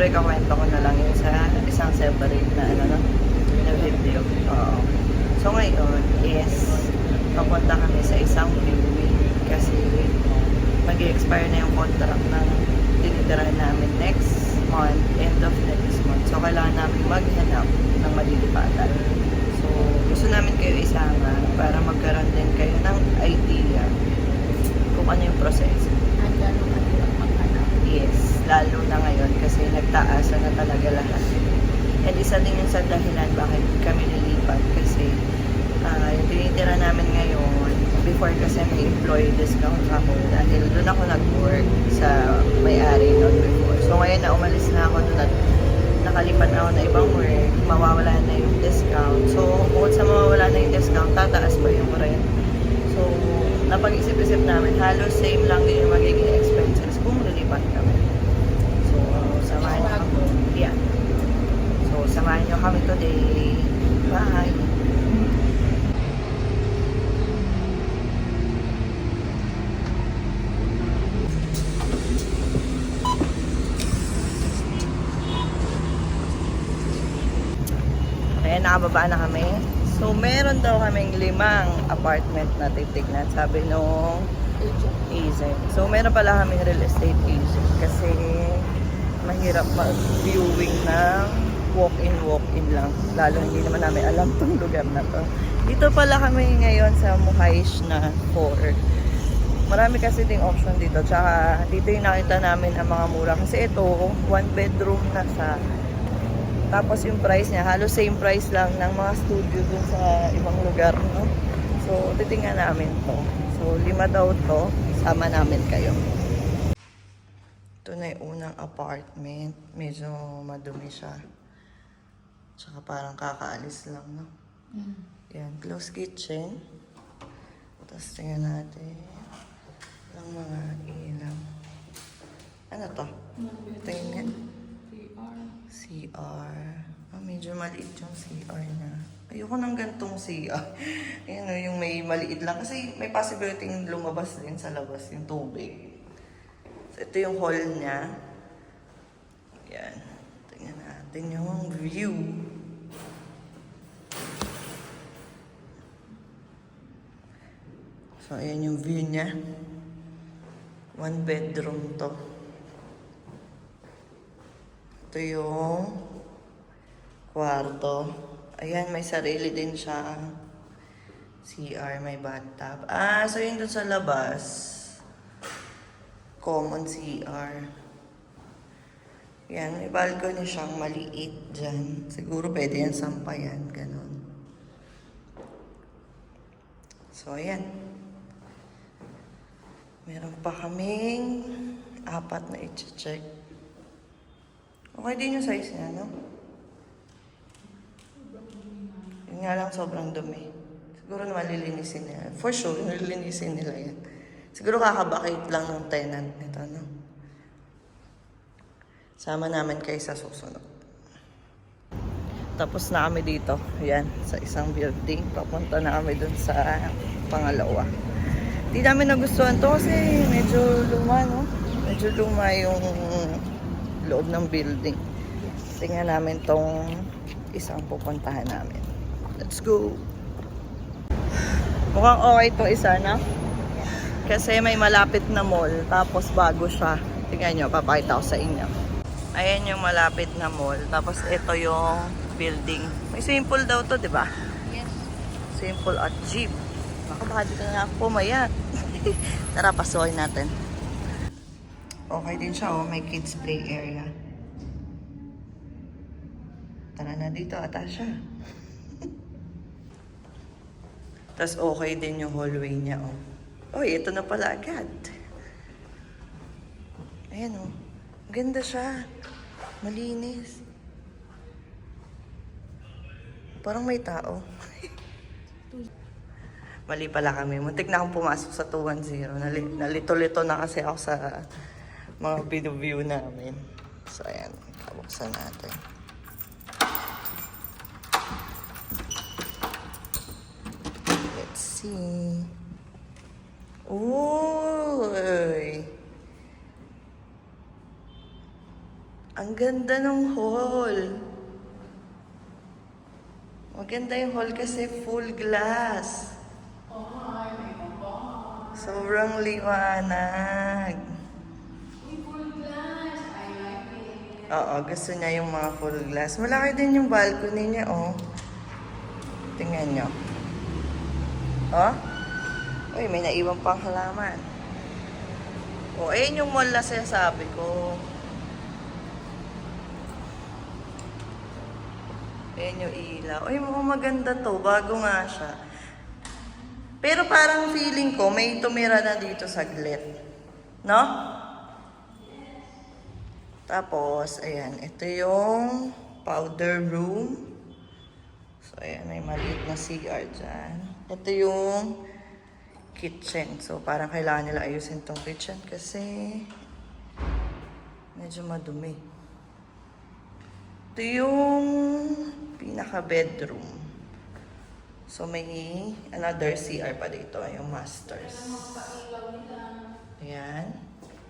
siguro ikakwento ko na lang yun sa isang separate na na video. So ngayon is papunta kami sa isang viewing kasi mag-expire na yung contract na tinitirahan namin next month, end of next month. So kailangan namin maghanap ng malilipatan. So gusto namin kayo isama para magkaroon din kayo ng idea kung ano yung proseso. Yes, lalo na ngayon kasi nagtaasa na talaga lahat. And isa din yun sa dahilan bakit kami nilipat kasi yung tinitira namin ngayon, before kasi may employee discount ako dahil doon ako nag-work sa may-ari noon before. So ngayon na umalis na ako doon at nakalipat na ako na ibang work, mawawala na yung discount. So bukod sa mawawala na yung discount, tataas pa yung rent. So napag-isip-isip namin, halos same lang din yung magiging expenses kung lilipat kami. So samahan nyo kami. Yeah. So samahan nyo kami today. Bye! Ayan, nakababa na kami. So, meron daw kaming 5 apartment na titignan, sabi nung agent. So, meron pala kaming real estate agent kasi mahirap mag-viewing ng walk-in lang. Lalo hindi naman namin alam tong lugar na to. Dito pala kami ngayon sa Muhaish na 4. Marami kasi ding option dito. Tsaka dito yung nakita namin ang mga mura. Kasi ito, 1 bedroom na sa. Tapos yung price niya, halos same price lang ng mga studio dun sa ibang lugar, no? So, titingnan namin to. So, 5 daw to. Sama namin kayo. Ito na yung unang apartment. Medyo madumi siya. Tsaka parang kakaalis lang, no? Yan, close kitchen. Tapos tingnan natin. Lang mga ilaw. Ano to? Tingnan. CR. Medyo maliit yung CR na. Ayoko ng gantong CR. Ayan o, yung may maliit lang. Kasi may possibility lumabas din sa labas yung tubig. So, ito yung hall niya. Ayan. Tingnan natin yung view. So, ayan yung view niya. 1 bedroom to. Ito yung kwarto. Ayan, may sarili din siya. CR, may bathtub. So yun dun sa labas. Common CR. Yan, may balcony siyang maliit dyan. Siguro pwede yan sampayan, ganun. So, ayan. Meron pa kaming 4 na i-check. Okay din yung size niya, no? Yun nga lang, sobrang dumi. Siguro na malilinisin nila. For sure, nililinisin nila yan. Siguro kakabakit lang ng tenant nito, no? Sama namin kayo sa susunod. Tapos na kami dito. Yan, sa isang building. Papunta na kami dun sa pangalawa. Di namin nagustuhan to kasi medyo luma, no? Medyo luma yung loob ng building. Tingnan namin tong isang pupuntahan namin. Let's go! Mukhang okay to isa, na? Kasi may malapit na mall, tapos bago siya. Tingnan nyo, papakita ko sa inyo. Ayan yung malapit na mall, tapos ito yung building. May simple daw to, di ba? Yes. Simple at jeep. Baka dito na ako pumayat. Tara, pasukin natin. Okay din siya, oh. May kids play area. Tara na dito, Atasha. Tapos okay din yung hallway niya, oh. Oy, ito na pala agad. Ayan, oh. Ganda siya. Malinis. Parang may tao. Mali pala kami. Muntik na akong pumasok sa 210. Nalito-lito na kasi ako sa mga view namin. So, ayan. Kabuksan natin. Let's see. Uy! Ang ganda ng hall. Maganda yung hall kasi full glass. Sobrang liwanag. Oo, gusto niya yung mga full glass. Malaki din yung balcony niya, oh. Tingnan niyo. Oh? Uy, may naiwan pang halaman. Oh, ayun yung mall na sinasabi ko. Ayan yung ilaw. Ay, mukhang maganda to. Bago nga siya. Pero parang feeling ko, may tumira na dito saglit. No? Tapos, ayan. Ito yung powder room. So, ayan. May maliit na CR dyan. Ito yung kitchen. So, parang kailangan nila ayusin tong kitchen kasi medyo madumi. Ito yung pinaka-bedroom. So, may another CR pa dito. Yung masters. Ayan.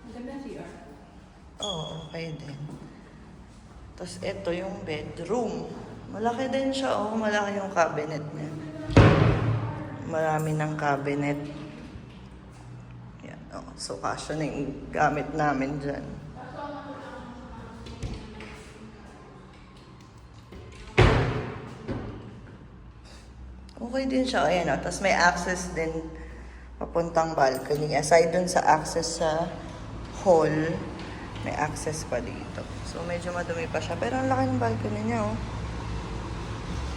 Maganda CR. Oo, okay din. Tapos, ito yung bedroom. Malaki din siya, oh. Malaki yung cabinet niya. Marami ng cabinet. Ayan, oh. So, kasya na yung gamit namin dyan. Okay din siya. Ayan, oh. Tapos may access din papuntang balcony. Aside dun sa access sa hall, may access pa dito. So, medyo madumi pa siya. Pero ang laki ng balcony niya, oh.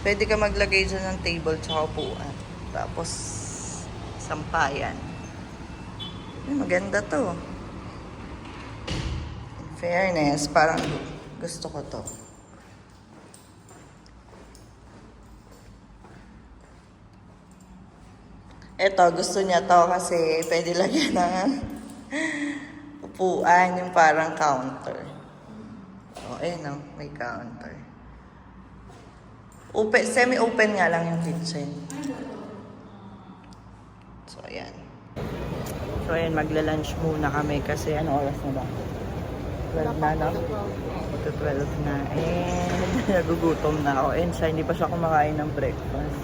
Pwede ka maglagay dyan ng table tsaka upuan. Tapos, sampayan. Ay, maganda to. In fairness, parang gusto ko to. Ito, gusto niya to kasi pwede lagyan ng upuan, yung parang counter. O, ayun o, may counter. Semi-open nga lang yung kitchen. So, ayan. So, ayan, magla-lunch muna kami kasi ano oras na ba? 12 na, no? 12 na. And nagugutom na ako. And siya, hindi pa siya kumakain ng breakfast.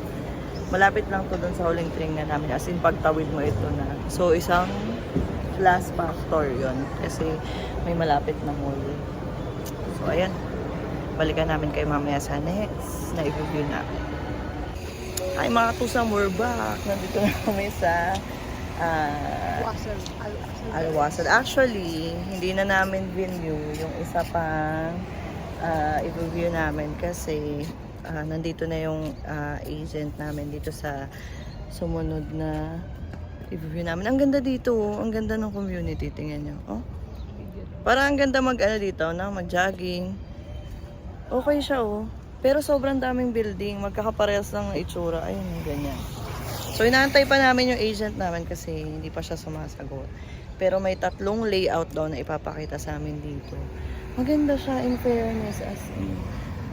Malapit lang to dun sa huling train na namin. As in, pagtawid mo ito na. So, isang last factor yon kasi may malapit na mall. So, ayan. Balikan namin kayo mamaya sa next na i-review namin. Hi mga tusang, we're back. Nandito na kami sa Al-Wasal. Actually, hindi na namin view yung isa pang i-review namin kasi nandito na yung agent namin dito sa sumunod na i-review namin. Ang ganda dito, ang ganda ng community. Tingnan nyo. Oh? Parang ang ganda dito, no? Mag-jogging. Okay siya, oh. Pero sobrang daming building. Magkakaparehas ng itsura. Ayun, ganyan. So, inaantay pa namin yung agent namin kasi hindi pa siya sumasagot. Pero may 3 layout daw na ipapakita sa amin dito. Maganda siya, in fairness, as in.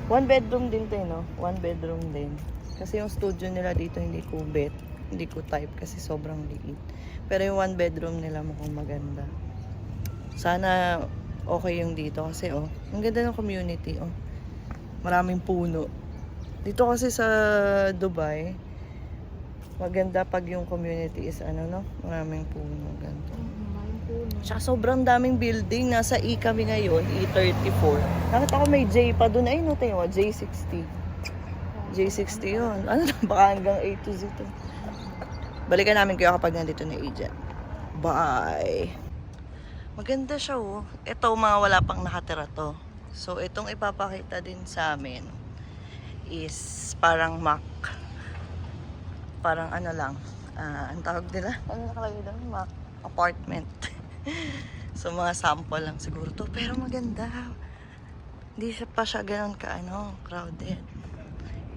1 bedroom din to, no? 1 bedroom din. Kasi yung studio nila dito hindi ko bet. Hindi ko type kasi sobrang liit. Pero yung 1 bedroom nila mukhang maganda. Sana okay yung dito kasi, oh. Ang ganda ng community, oh. Maraming puno. Dito kasi sa Dubai, maganda pag yung community is ano, no? Maraming puno. Ganito. Tsaka sobrang daming building. Nasa E kami ngayon, E34. Nakita ko may J pa dun. Ay, no, tayo mo, J60. J60 yun. Ano na, baka hanggang A to Z to. Balikan namin kayo kapag nandito na agent. Bye! Maganda siya, oh. Ito, mga wala pang nakatira to. So, itong ipapakita din sa amin is parang mock. Parang ano lang. Ang tawag nila? Ano nakalagay doon? Mock apartment. So, mga sample lang siguro to. Pero maganda. Hindi siya pa siya ganun crowded.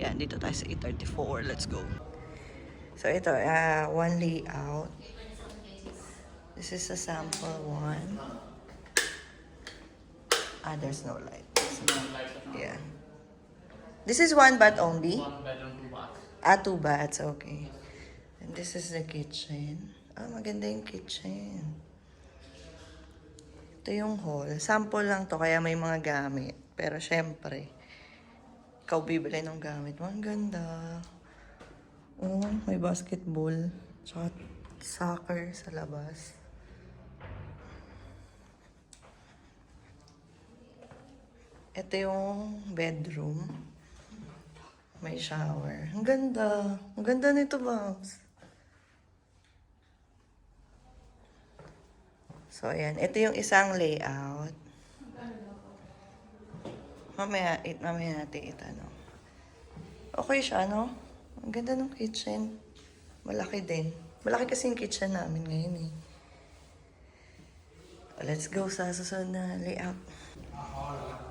Yan, dito tayo sa E34. Let's go. So, ito, one layout. This is a sample one. There's no light. Yeah. This is 1 bath only? 1 bedroom, 2 baths. 2 baths, okay. And this is the kitchen. Maganda yung kitchen. Ito yung haul. Sample lang to, kaya may mga gamit. Pero syempre, ikaw bibili ng gamit mo. Ang ganda. Oh, may basketball. Tsaka soccer sa labas. Ito yung bedroom. May shower. Ang ganda. Ang ganda nito, Babs. So, ayan. Ito yung isang layout. Mamaya natin itanong. Okay siya, no? Ang ganda ng kitchen. Malaki din. Malaki kasi yung kitchen namin ngayon, eh. Let's go sa susunod na layout.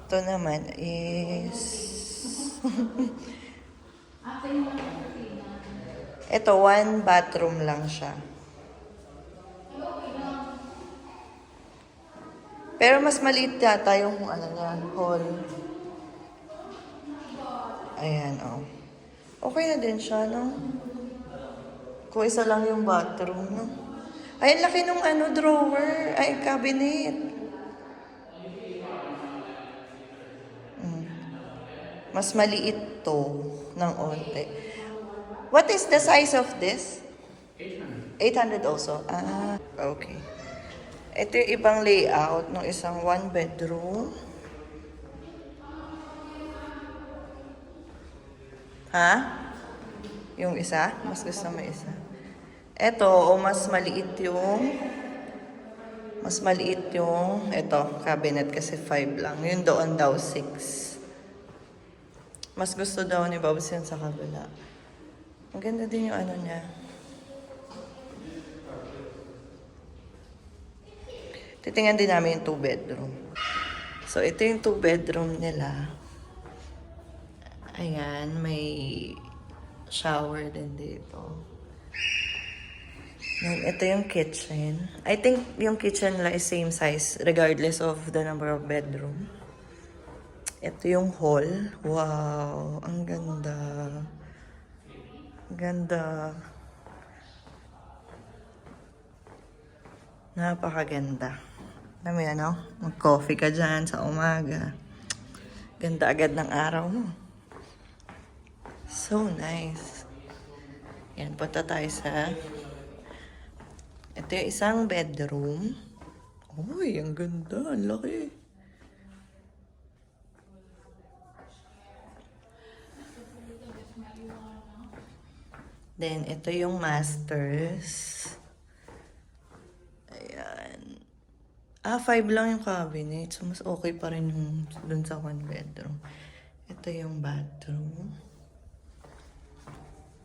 Ito naman is... Ito, 1 bathroom lang siya. Pero mas maliit yata yung hall. Ayan, oh. Okay na din siya, no? Kung isa lang yung bathroom, no? Ay, laki nung drawer. Ay, cabinet. Mas maliit to ng onte. What is the size of this? 800 also? Ah, okay. Ito yung ibang layout ng isang 1 bedroom. Ha? Yung isa? Mas gusto mo isa? Ito, mas maliit yung... Ito, cabinet kasi 5 lang. Yung doon daw, 6. Mas gusto daw ni Babs yun sa kabila. Ang ganda din yung niya. Titingnan din namin yung 2 bedroom. So, ito yung 2 bedroom nila. Ayan, may shower din dito. Then, ito yung kitchen. I think yung kitchen nila is same size regardless of the number of bedroom. Ito yung hall. Wow, ang ganda. Ganda. Napakaganda. Alam mo yan, no? Mag-coffee ka dyan sa umaga. Ganda agad ng araw mo. So nice. Yan, punta tayo sa... Ito yung isang bedroom. Uy, ang ganda. Ang laki. Then, ito yung masters. Ayan. 5 lang yung cabinet. So, mas okay pa rin yung dun sa 1 bedroom. Ito yung bathroom.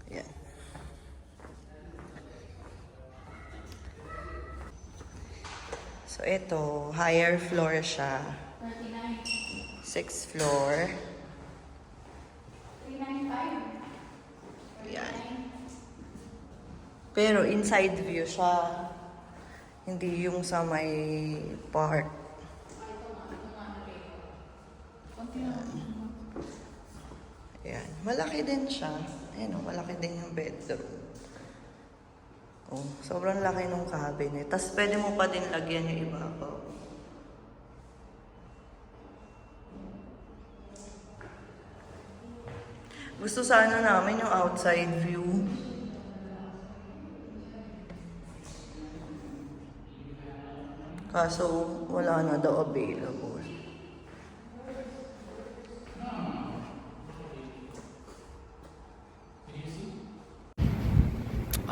Ayan. So, ito, higher floor siya. 6th floor. Ayan. Pero inside view siya. Hindi yung sa may park. Ayan. Ayan. Malaki din siya. Ayan, malaki din yung bedroom. Oh, sobrang laki ng cabinet. Tapos pwede mo pa din lagyan yung ibabaw. Gusto sana namin yung outside view. Kaso wala na daw available.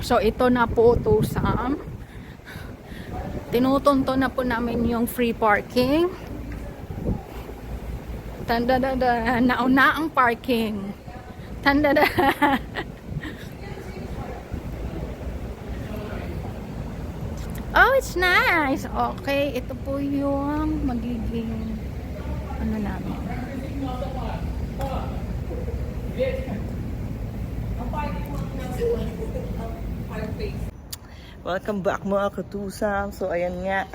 So ito na po to Sam. Tinutunto na po namin yung free parking. Tandadada, nauna ang parking. Tandada. Oh, it's nice. Okay, ito po yung magiging namin. Welcome back mga katusam. So, ayan nga.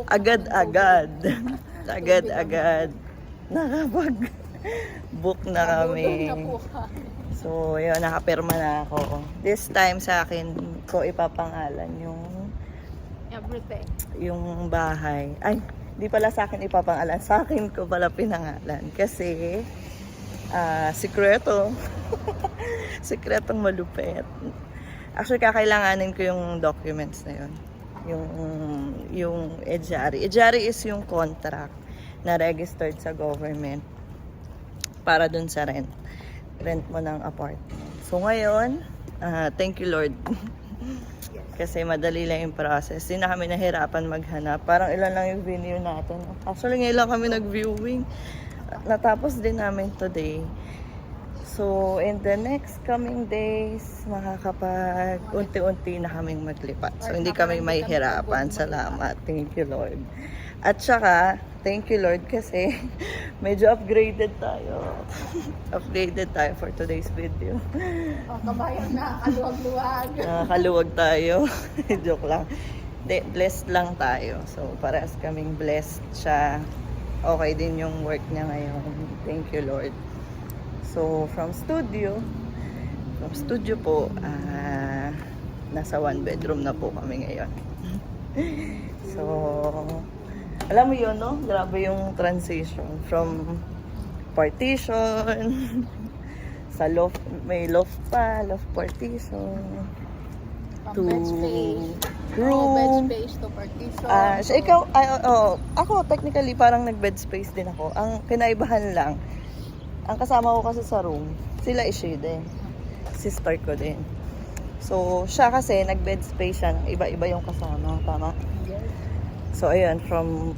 Agad-agad. Agad-agad. Nakapag-book na kami. So, yun, nakapirma na ako. This time sa akin ko ipapangalan yung Everything. yung bahay. Ay, di pala sa akin ipapangalan. Sa akin ko pala pinangalan. Kasi, sikreto. Sikretong malupit. Actually, kakailanganin ko yung documents na yun. Yung EJARI. EJARI is yung contract na registered sa government para dun sa rent. Rent mo ng apartment. So, ngayon, thank you Lord. Kasi madali lang yung process. Hindi na kami nahirapan maghanap. Parang ilan lang yung venue natin. Actually, ngayon lang kami nag-viewing. Natapos din namin today. So, in the next coming days, makakapag unti-unti na kaming maglipat. So, hindi kami mahihirapan. Salamat. Thank you, Lord. At saka, thank you, Lord, kasi medyo upgraded tayo. Upgraded tayo for today's video. Kabayan na, kaluwag-luwag. Nakakaluwag tayo. Joke lang. Blessed lang tayo. So, parehas kaming blessed siya. Okay din yung work niya ngayon. Thank you, Lord. So, from studio po, nasa 1 bedroom na po kami ngayon. So, alam mo yun, no? Grabe yung transition from partition sa loft, may loft pa, loft partition to Bed space. room. Bed space to partition. So ikaw, ako technically parang nag-bed space din ako. Ang kinaibahan lang, ang kasama ko kasi sa room, sila Ishi din. Sister ko din. So, siya kasi nag-bed space siya. Iba-iba yung kasama. Tama? So, ayun. From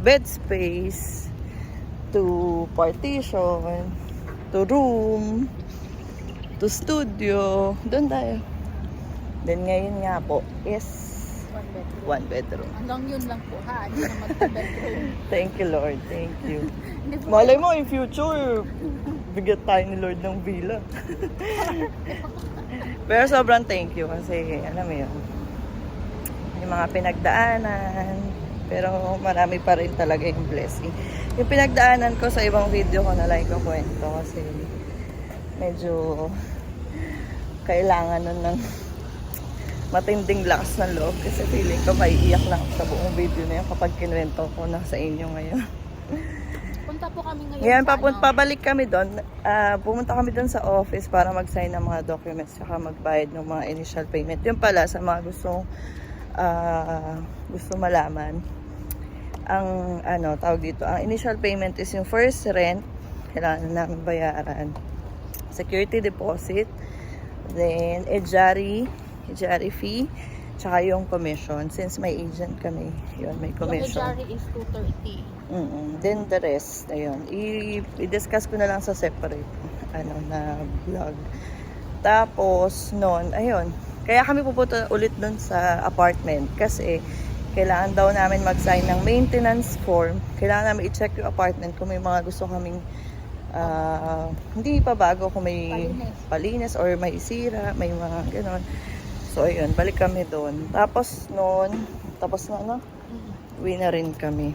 bed space to partition to room to studio. Doon tayo. Then, ngayon nga po is 1 bedroom. Hanggang yun lang po ha. Hindi na magka-bedroom. Thank you, Lord. Thank you. Hindi po. Malay mo, in future, bigyan tayo ni Lord ng villa. Pero sobrang thank you kasi, alam mo yun, yung mga pinagdaanan, pero marami pa rin talaga yung blessing. Yung pinagdaanan ko sa ibang video ko na like ko kwento kasi medyo kailangan nun ng matinding lakas ng loob kasi feeling ko maiiyak lang sa buong video na yun kapag kinwento ko na sa inyo ngayon. Punta po kami ngayon Ngayon, sa pabalik kami doon. Pumunta kami doon sa office para mag-sign ng mga documents saka magbayad ng mga initial payment. Yun pala, sa mga gusto malaman. Ang, tawag dito, ang initial payment is yung first rent, kailangan namin bayaran. Security deposit, then EJARI fee, tsaka yung commission. Since may agent kami, yun, may commission. Yung EJARI is 230. Then the rest, ayun, i-discuss ko na lang sa separate na vlog. Tapos noon, ayun, kaya kami pupunta ulit doon sa apartment kasi kailangan daw namin mag-sign ng maintenance form. Kailangan namin i-check yung apartment kung may mga gusto kaming hindi pa bago, kung may palinis or may sira, may mga gano'n. So ayun, balik kami doon. Tapos noon, tapos na uwi na rin kami.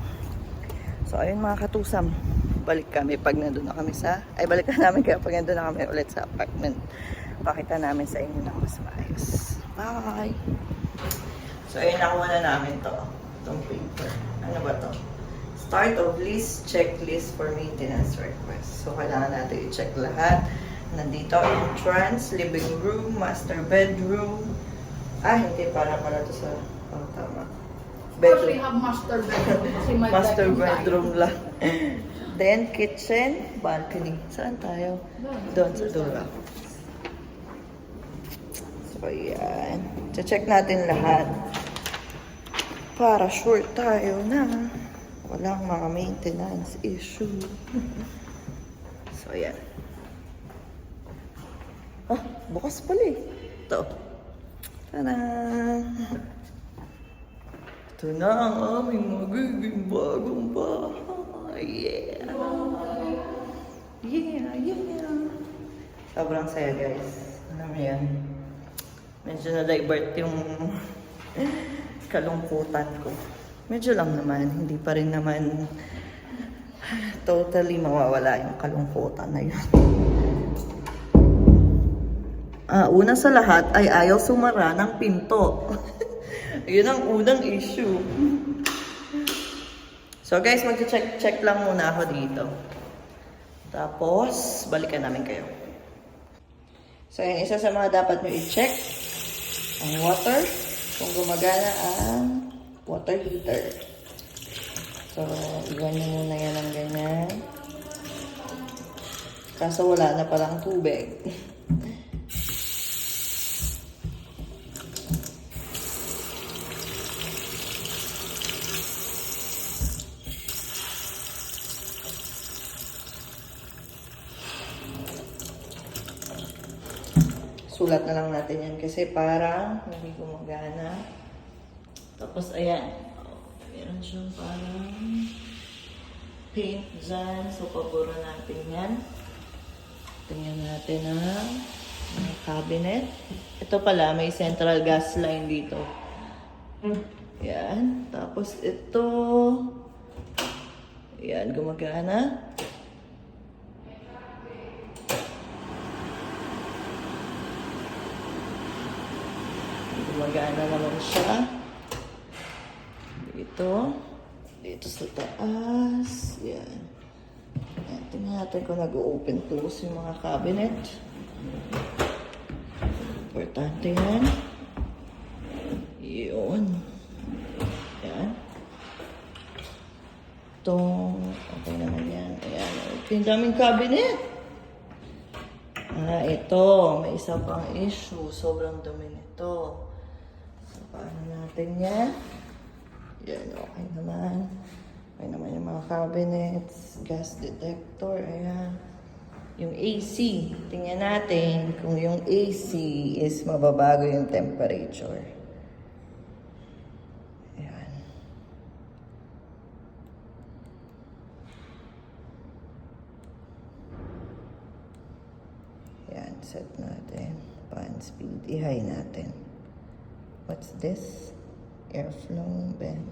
So, ayun mga katusam, balik kami pag nandun na kami balik na namin kaya pag nandun na kami ulit sa apartment. Pakita namin sa inyo ng mas maayos. Bye! So, ayun, nakuha na namin itong paper. Ano ba to? Start of list, checklist for maintenance request. So, kailangan natin i-check lahat. Nandito, entrance, living room, master bedroom. Hindi, para to sa, tama. First, we have master bedroom. Kasi may Master bedroom lang. Then, kitchen, balcony. Saan tayo? Doon sa dulo. So, yan. Check natin lahat. Para sure tayo na walang mga maintenance issue. So, yan. Bukas pala eh. Ito. Tada! Ito na ang aming magiging bagong bahay. Yeah! Yeah! Sobrang saya, guys. Alam mo yan. Medyo na-divert yung kalungkutan ko. Medyo lang naman. Hindi pa rin naman totally mawawala yung kalungkutan na yun. Una sa lahat ay ayaw sumara ng pinto. Yun ang unang issue. So guys, mag-check lang muna ako dito. Tapos, balikan namin kayo. So yun, isa sa mga dapat nyo i-check, ang water, kung gumagana ang water heater. So, iwan nyo muna yan ng ganyan. Kaso wala na palang tubig. Sulat na lang natin yan kasi parang hindi gumagana. Tapos ayan, meron siyang parang paint dyan. So, pabura natin yan. Tingnan natin ang cabinet. Ito pala, may central gas line dito. Yan. Tapos ito. Yan, gumagana. Gumagana naman siya. Dito. Dito sa taas. Yan. Yan. Tingnan natin kung nag-open close yung mga cabinet. Importante yan. Yun. Yan. Itong, okay naman yan. Ayan. Yung daming cabinet. Ito. May isa pang issue. Sobrang dumi nito. So, paano natin yan? Yan. Okay naman. Okay naman yung mga cabinets. Gas detector. Ayan. Yung AC. Tingnan natin kung yung AC is mababago yung temperature. Ayan. Ayan. Set natin. Fan speed. I-high natin. What's this? Airflow vent.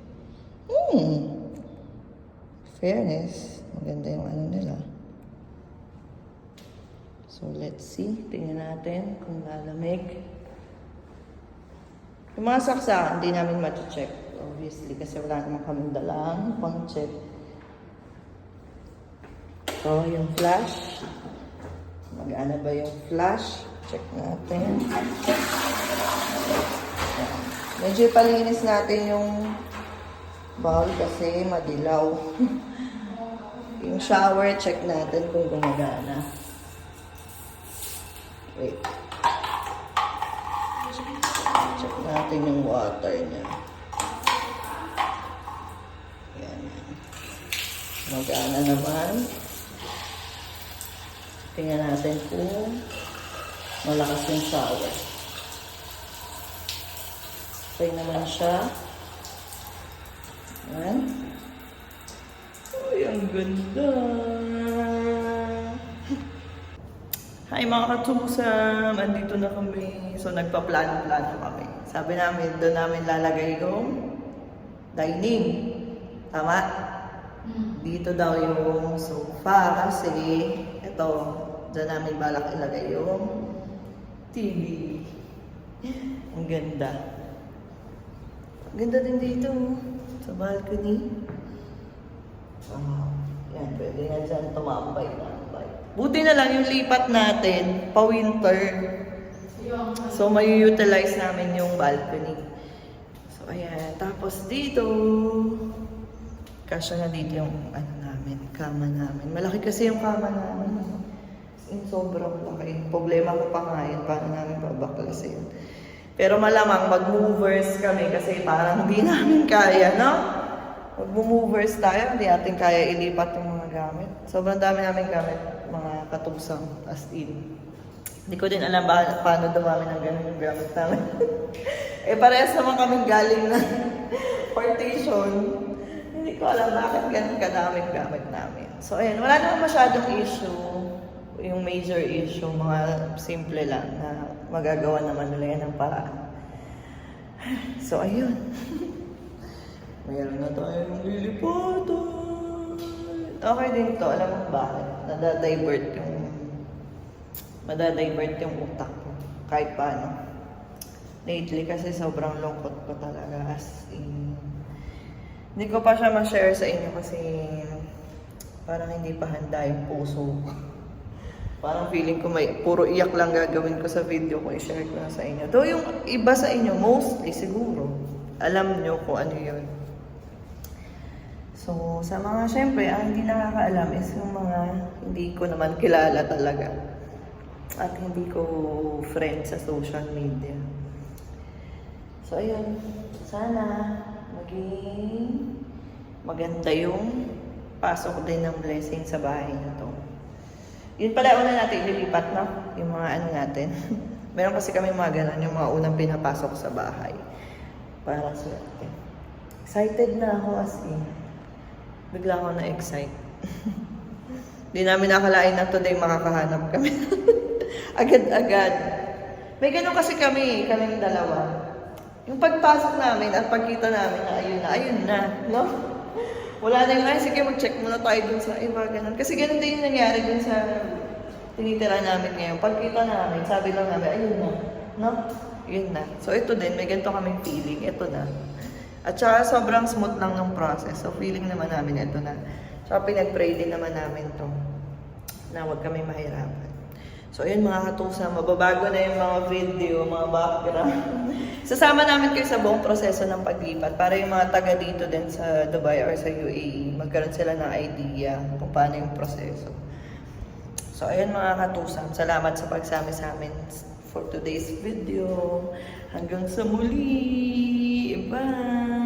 Fairness. Maganda yung ano nila. So, let's see. Tingnan natin kung lalamig. Yung mga saksakan, hindi namin ma-check. Obviously, kasi wala naman kami dalang pang-check. So, yung flash. Mag-ano ba yung flash? Check natin. Medyo palinis natin yung bowl kasi madilaw. Yung shower, check natin kung gumagana. Wait. Check natin yung water niya. Yan. Magana naman. Tingnan natin kung malakas yung shower. Okay naman siya. Yan. Uy, ang ganda. Hi mga katusam! Andito na kami. So, nagpa-plano-plano kami. Sabi namin, doon namin lalagay yung dining. Tama? Dito daw yung sofa kasi ito, doon namin balak ilagay yung TV. Ang ganda. Ang ganda din dito. Sa balcony. Yan, pwede nga dyan tumambay. Buti na lang yung lipat natin, pa-winter. So, may-utilize namin yung balcony. So, ayan. Tapos dito, kasya na dito yung ano namin, kama namin. Malaki kasi yung kama namin. Sobrang laki. Problema ko pa nga yun, paano namin babaklasin. Pero malamang mag-movers kami kasi parang hindi namin kaya, no? Mag-movers tayo, hindi natin kaya ilipat yung mga gamit. Sobrang dami namin gamit, mga katubsang, as in. Hindi ko din alam paano dumami ng ganun yung gamit namin. Eh, parehas naman kaming galing na partition. Hindi ko alam bakit ganun kadaming gamit namin. So, ayun, wala naman masyadong issue. Yung major issue, mga simple lang na magagawa naman nila yan ng paraan. So, ayun. Mayroon na tayong lilipatan. Okay din to. Alam mo bakit? Madadivert yung utak mo. Kahit paano. lately kasi sobrang lungkot ko talaga as in. Hindi ko pa siya ma-share sa inyo kasi parang hindi pa handa yung puso ko. Parang feeling ko may puro iyak lang gagawin ko sa video ko, i-share ko na sa inyo. Though yung iba sa inyo, mostly siguro, alam nyo kung ano yun. So, sa mga syempre, ang hindi nakakaalam is yung mga hindi ko naman kilala talaga. At hindi ko friend sa social media. So, ayun. Sana maging maganda yung pasok din ng blessing sa bahay na to. Yun pala, una natin ililipat, no? Yung mga ano natin. Meron kasi kami mga ganun, yung mga unang pinapasok sa bahay. Para swerte. Excited na ako as in. Bigla ako na-excite. Di namin nakalain na today makakahanap kami. Agad-agad. May ganun kasi kaming dalawa. Yung pagpasok namin at pagkita namin na ayun na, no? Wala na yung, ay sige mag-check muna tayo dun sa iba, ganun. Kasi ganun din yung nangyari dun sa tinitira namin ngayon. Pagkita namin, sabi lang namin, ayun na, no? Yun na. So ito din, may ganito kaming feeling, ito na. At saka sobrang smooth lang ng process. So feeling naman namin ito na. Saka pinag-pray din naman namin to na huwag kami mahirapan. So yun mga katusa, mababago na yung mga video, mga background. Sasama namin kayo sa buong proseso ng paglipat para yung mga taga dito din sa Dubai or sa UAE, magkaroon sila ng idea kung paano yung proseso. So ayun mga katusa, salamat sa pagsama sa amin for today's video. Hanggang sa muli. Bye!